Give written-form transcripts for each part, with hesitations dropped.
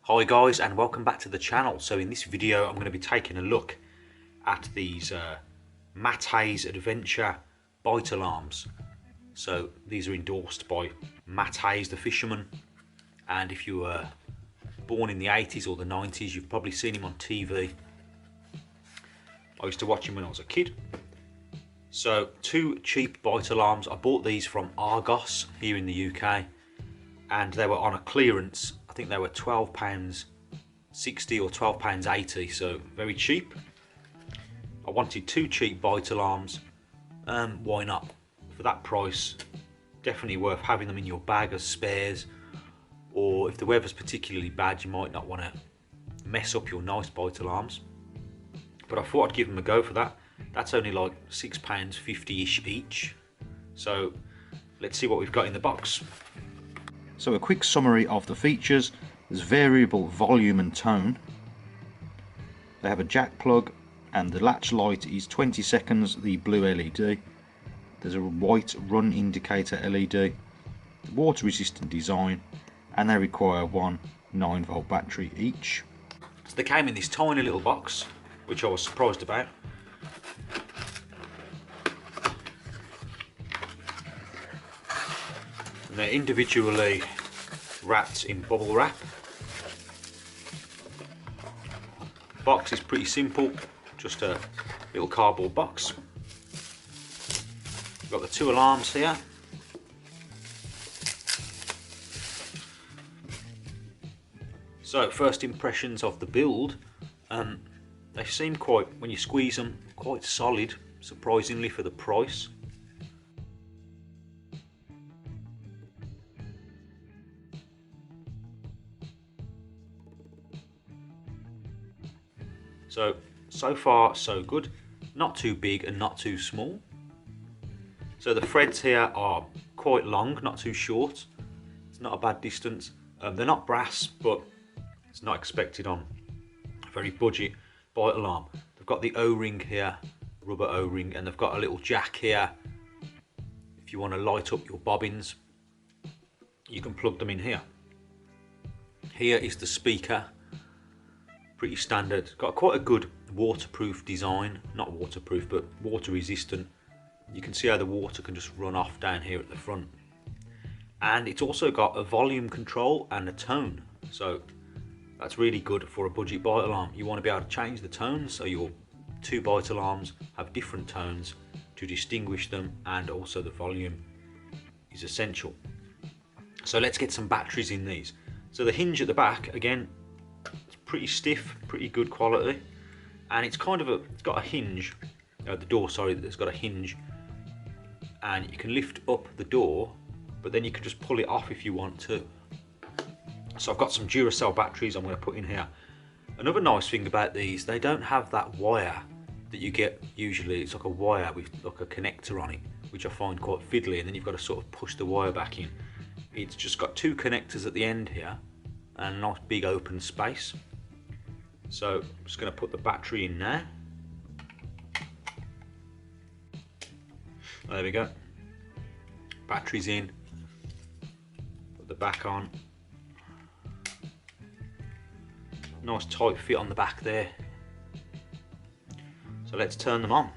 Hi guys, and welcome back to the channel. So in this video I'm going to be taking a look at these Mate's Adventure bite alarms. So these are endorsed by Mate's the fisherman, and if you were born in the 80s or the 90s you've probably seen him on TV. I used to watch him when I was a kid. So two cheap bite alarms. I bought these from Argos here in the UK and they were on a clearance. I think they were £12.60 or £12.80, so very cheap. I wanted two cheap bite alarms. Why not? For that price, definitely worth having them in your bag as spares, or if the weather's particularly bad you might not want to mess up your nice bite alarms. But I thought I'd give them a go for that. That's only like £6.50ish each. So let's see what we've got in the box. So a quick summary of the features. There's variable volume and tone. They have a jack plug and the latch light is 20 seconds, the blue LED. There's a white run indicator LED, water resistant design, and they require one 9-volt battery each. So they came in this tiny little box, which I was surprised about. And they're individually wrapped in bubble wrap. Box is pretty simple, just a little cardboard box. We've got the two alarms here. So first impressions of the build, they seem quite, when you squeeze them, quite solid, surprisingly for the price. So far so good. Not too big and not too small. So the threads here are quite long, not too short. It's not a bad distance. They're not brass, but it's not expected on a very budget bite alarm. They've got the O-ring here, rubber O-ring, and they've got a little jack here. If you want to light up your bobbins, you can plug them in here. Here is the speaker. Pretty standard. Got quite a good waterproof design. Not waterproof, but water resistant. You can see how the water can just run off down here at the front. And it's also got a volume control and a tone. So that's really good for a budget bite alarm. You want to be able to change the tones, so your two bite alarms have different tones to distinguish them, and also the volume is essential. So let's get some batteries in these. So the hinge at the back, again, pretty stiff, pretty good quality, and it's kind of it's got a hinge, the door, sorry, it's got a hinge, and you can lift up the door, but then you can just pull it off if you want to. So I've got some Duracell batteries I'm going to put in here. Another nice thing about these, they don't have that wire that you get usually. It's like a wire with like a connector on it, which I find quite fiddly, and then you've got to sort of push the wire back in. It's just got two connectors at the end here and a nice big open space. So I'm just going to put the battery in now. There we go. Battery's in. Put the back on. Nice tight fit on the back there. So let's turn them on.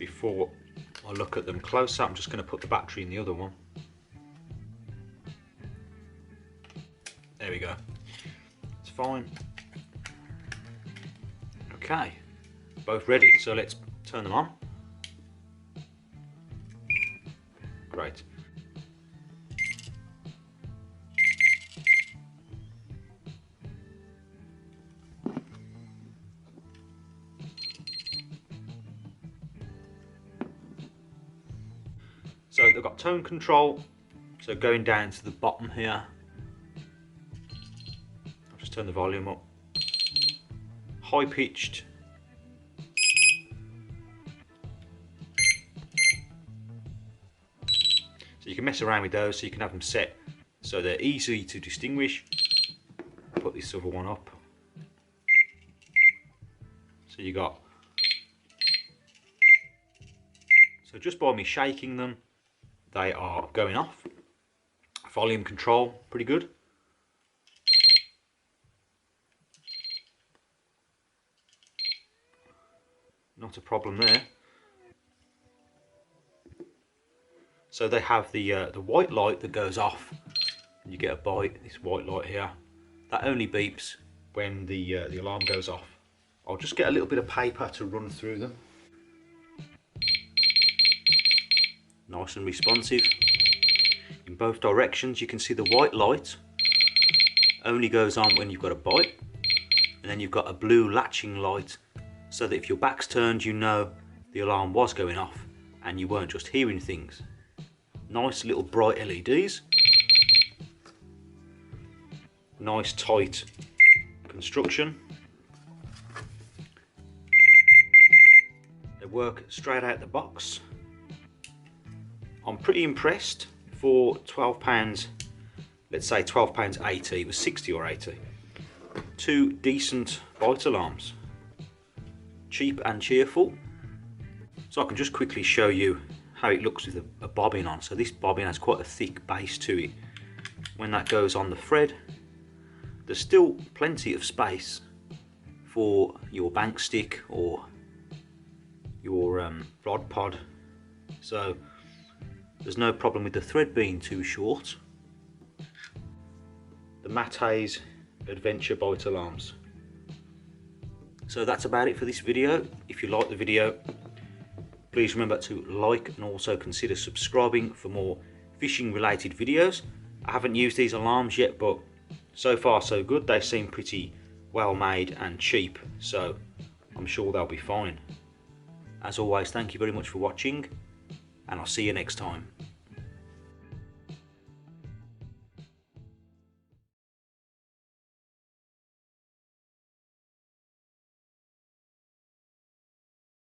Before I look at them closer, I'm just going to put the battery in the other one. There we go. It's fine. Okay, both ready. So let's turn them on. Great. So they've got tone control. So going down to the bottom here, I'll just turn the volume up. High pitched. So you can mess around with those, so you can have them set so they're easy to distinguish. Put this other one up. So you got, so just by me shaking them, they are going off. Volume control, pretty good. Not a problem there. So they have the white light that goes off and you get a bite. This white light here, that only beeps when the alarm goes off. I'll just get a little bit of paper to run through them. Nice and responsive in both directions. You can see the white light only goes on when you've got a bite, and then you've got a blue latching light, so that if your back's turned, you know the alarm was going off and you weren't just hearing things. Nice little bright LEDs. Nice tight construction. They work straight out the box. I'm pretty impressed for £12, let's say £12.80, it was 60 or 80. Two decent bite alarms. Cheap and cheerful. So I can just quickly show you how it looks with a bobbin on. So this bobbin has quite a thick base to it. When that goes on the thread, there's still plenty of space for your bank stick or your rod pod. So there's no problem with the thread being too short. The Mate's Adventure Bite Alarms. So that's about it for this video. If you like the video, please remember to like and also consider subscribing for more fishing related videos. I haven't used these alarms yet, but so far so good. They seem pretty well made and cheap, so I'm sure they'll be fine. As always, thank you very much for watching, and I'll see you next time.